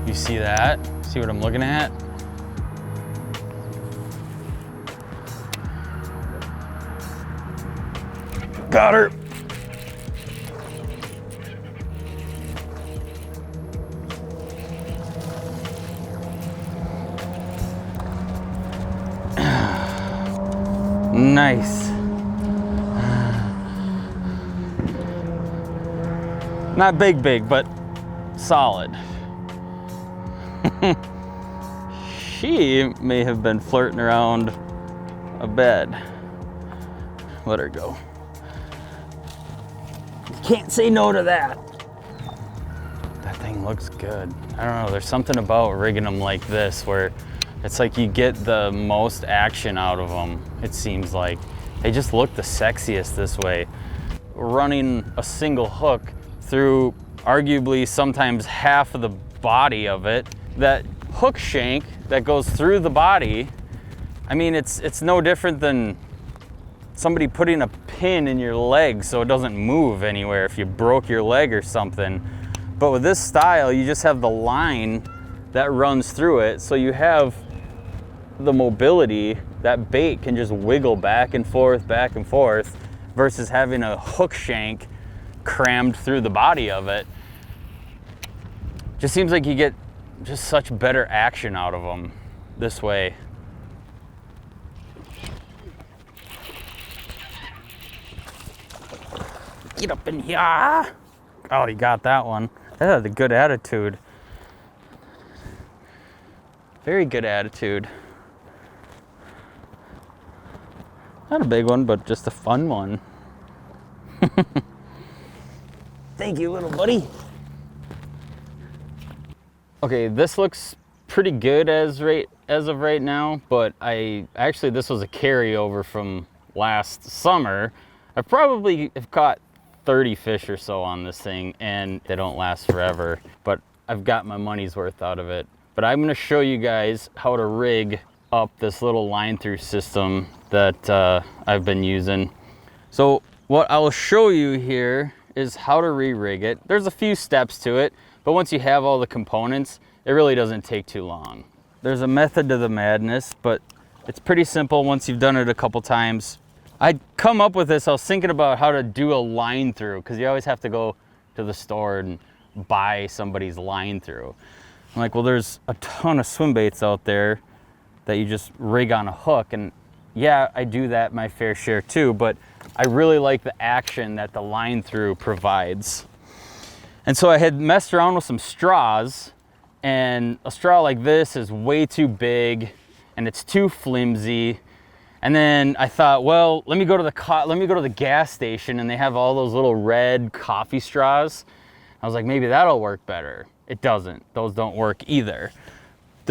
You see that? See what I'm looking at? Got her. Nice. Not big, but solid. She may have been flirting around a bed. Let her go. Can't say no to that. That thing looks good. I don't know, there's something about rigging them like this where it's like you get the most action out of them, it seems like. They just look the sexiest this way. Running a single hook through arguably sometimes half of the body of it, that hook shank that goes through the body, I mean, it's no different than somebody putting a pin in your leg so it doesn't move anywhere if you broke your leg or something. But with this style, you just have the line that runs through it, so you have the mobility. That bait can just wiggle back and forth, versus having a hook shank crammed through the body of it. Just seems like you get just such better action out of them this way. Get up in here. Oh, you got that one. That had a good attitude. Very good attitude. Not a big one, but just a fun one. Thank you, little buddy. Okay, this looks pretty good as of right now, but this was a carryover from last summer. I probably have caught 30 fish or so on this thing, and they don't last forever, but I've got my money's worth out of it. But I'm gonna show you guys how to rig up this little Line-Thru system that I've been using. So what I'll show you here is how to re-rig it. There's a few steps to it, but once you have all the components, it really doesn't take too long. There's a method to the madness, but it's pretty simple once you've done it a couple times. I'd come up with this, I was thinking about how to do a Line-Thru, because you always have to go to the store and buy somebody's Line-Thru. I'm like, well, there's a ton of swim baits out there that you just rig on a hook, and yeah, I do that my fair share too, but I really like the action that the Line-Thru provides. And so I had messed around with some straws, and a straw like this is way too big and it's too flimsy. And then I thought, well, let me go to the gas station, and they have all those little red coffee straws. I was like, maybe that'll work better. It doesn't. Those don't work either.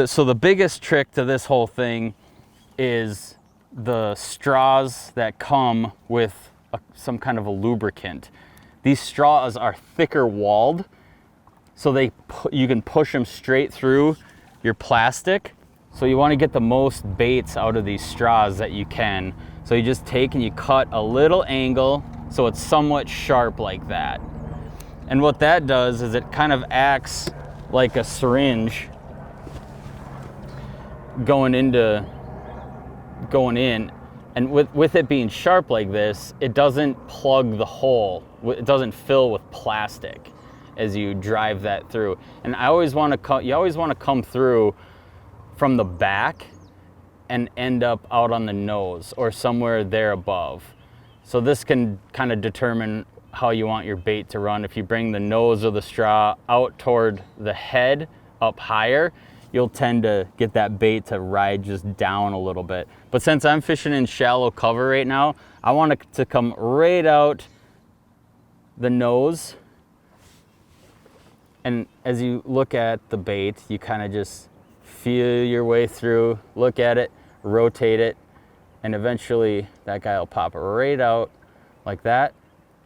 So the biggest trick to this whole thing is the straws that come with some kind of a lubricant. These straws are thicker walled, so you can push them straight through your plastic. So you want to get the most baits out of these straws that you can. So you just take and you cut a little angle so it's somewhat sharp like that. And what that does is it kind of acts like a syringe going in, and with it being sharp like this, it doesn't plug the hole. It doesn't fill with plastic as you drive that through. And you always want to come through from the back and end up out on the nose or somewhere there above. So this can kind of determine how you want your bait to run. If you bring the nose of the straw out toward the head up higher, you'll tend to get that bait to ride just down a little bit. But since I'm fishing in shallow cover right now, I want it to come right out the nose. And as you look at the bait, you kind of just feel your way through, look at it, rotate it, and eventually that guy will pop right out like that.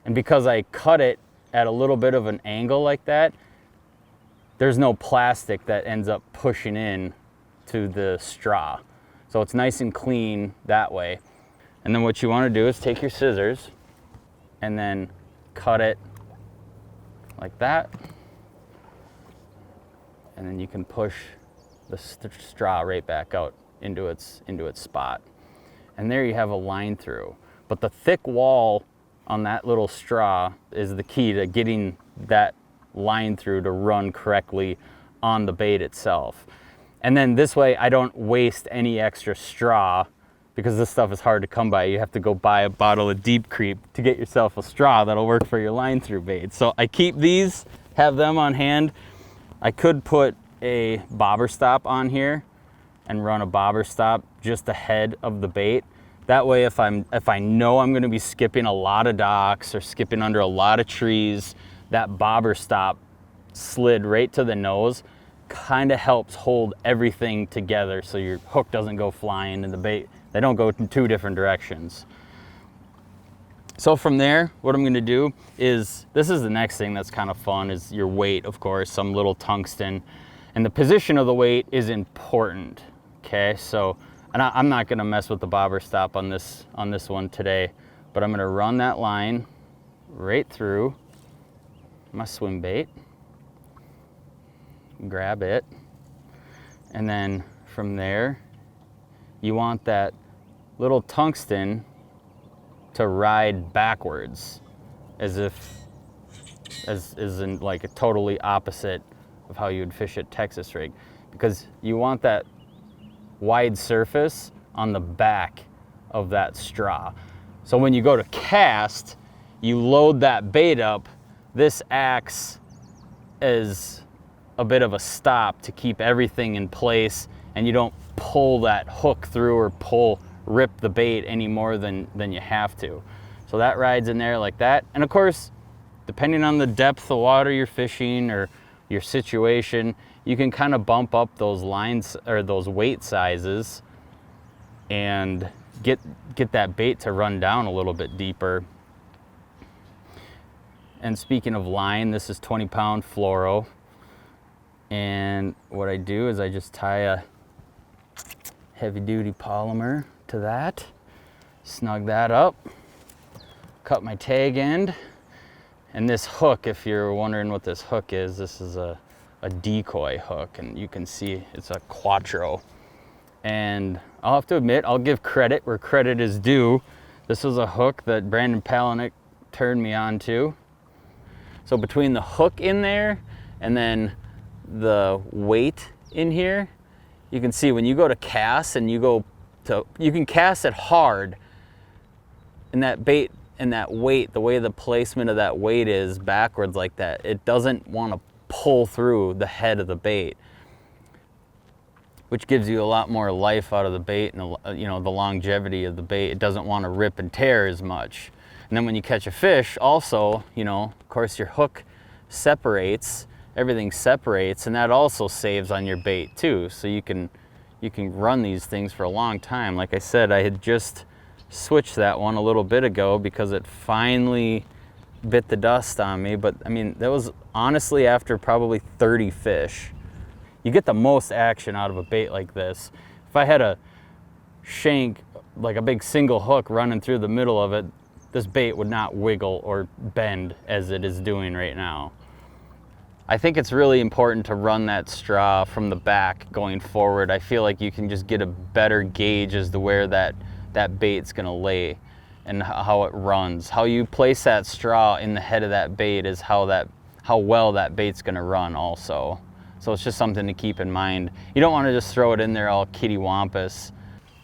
And because I cut it at a little bit of an angle like that, there's no plastic that ends up pushing in to the straw. So it's nice and clean that way. And then what you want to do is take your scissors and then cut it like that. and then you can push the straw right back out into its spot. And there you have a line-through. But the thick wall on that little straw is the key to getting that line-through to run correctly on the bait itself. And then this way I don't waste any extra straw, because this stuff is hard to come by. You have to go buy a bottle of Deep Creep to get yourself a straw that'll work for your line-through bait. So I keep these, have them on hand. I could put a bobber stop on here and run a bobber stop just ahead of the bait. That way if I know I'm gonna be skipping a lot of docks or skipping under a lot of trees, that bobber stop slid right to the nose kind of helps hold everything together so your hook doesn't go flying and the bait, they don't go in two different directions. So from there, what I'm gonna do is, this is the next thing that's kind of fun, is your weight, of course, some little tungsten. And the position of the weight is important, okay? So, and I'm not gonna mess with the bobber stop on this one today, but I'm gonna run that line right through my swim bait, grab it, and then from there, you want that little tungsten to ride backwards, as in like a totally opposite of how you would fish at Texas rig, because you want that wide surface on the back of that straw. So when you go to cast, you load that bait up, this acts as a bit of a stop to keep everything in place, and you don't pull that hook through or rip the bait any more than you have to. So that rides in there like that. And of course, depending on the depth of water you're fishing or your situation, you can kind of bump up those lines or those weight sizes and get that bait to run down a little bit deeper. And speaking of line, this is 20-pound fluoro. And what I do is I just tie a heavy-duty polymer to that, snug that up, cut my tag end, and this hook, if you're wondering what this hook is, this is a decoy hook, and you can see it's a Quattro. And I'll have to admit, I'll give credit where credit is due. This was a hook that Brandon Palaniuk turned me on to. So between the hook in there and then the weight in here, you can see when you go to cast and you can cast it hard, and that bait and that weight, the way the placement of that weight is backwards like that, it doesn't want to pull through the head of the bait, which gives you a lot more life out of the bait and the longevity of the bait. It doesn't want to rip and tear as much. And then when you catch a fish also, of course your hook separates, everything separates, and that also saves on your bait too. So you can run these things for a long time. Like I said, I had just switched that one a little bit ago because it finally bit the dust on me. But I mean, that was honestly after probably 30 fish. You get the most action out of a bait like this. If I had a shank, like a big single hook running through the middle of it, this bait would not wiggle or bend as it is doing right now. I think it's really important to run that straw from the back going forward. I feel like you can just get a better gauge as to where that bait's gonna lay and how it runs. How you place that straw in the head of that bait is how well that bait's gonna run also. So it's just something to keep in mind. You don't wanna just throw it in there all kittywampus.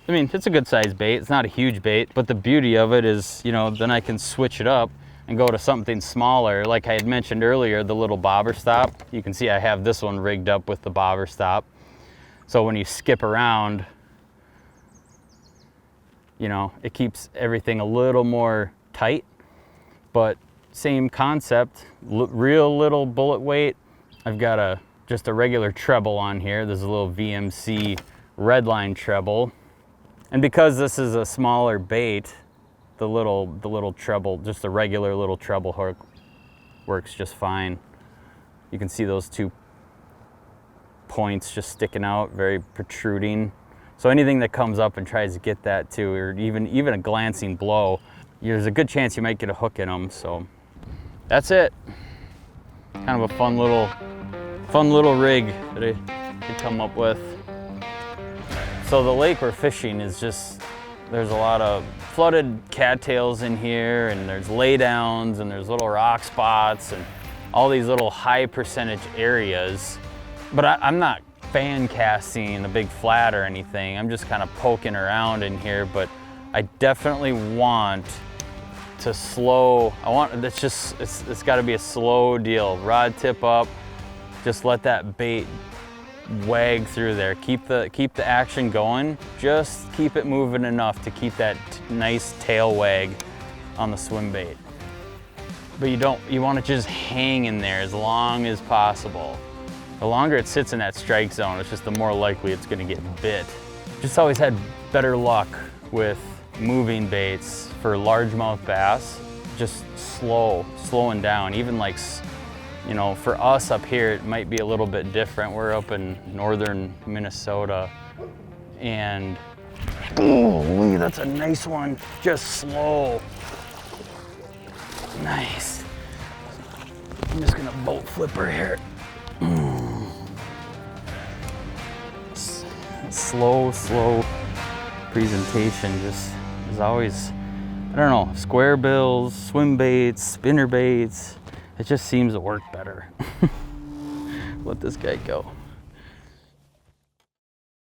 I mean, it's a good sized bait. It's not a huge bait, but the beauty of it is, then I can switch it up and go to something smaller. Like I had mentioned earlier, the little bobber stop. You can see I have this one rigged up with the bobber stop. So when you skip around, it keeps everything a little more tight, but same concept, real little bullet weight. I've got just a regular treble on here. There's a little VMC redline treble. And because this is a smaller bait, the little treble, just a regular little treble hook works just fine. You can see those two points just sticking out, very protruding. So anything that comes up and tries to get that too, or even a glancing blow, there's a good chance you might get a hook in them. So that's it. Kind of a fun little fun little rig that I could come up with. So the lake we're fishing is just, there's a lot of flooded cattails in here, and there's laydowns, and there's little rock spots, and all these little high percentage areas. But I'm not fan casting a big flat or anything. I'm just kind of poking around in here, but I definitely want to slow. It's got to be a slow deal. Rod tip up, just let that bait wag through there. Keep the action going. Just keep it moving enough to keep that nice tail wag on the swim bait. But you want to just hang in there as long as possible. The longer it sits in that strike zone, it's just the more likely it's going to get bit. Just always had better luck with moving baits for largemouth bass, just slowing down. Even like, you know, for us up here, it might be a little bit different. We're up in northern Minnesota, and oh, that's a nice one. Just slow. Nice. I'm just gonna boat flipper here. Slow presentation just is always, I don't know, square bills, swim baits, spinner baits. It just seems to work better. Let this guy go.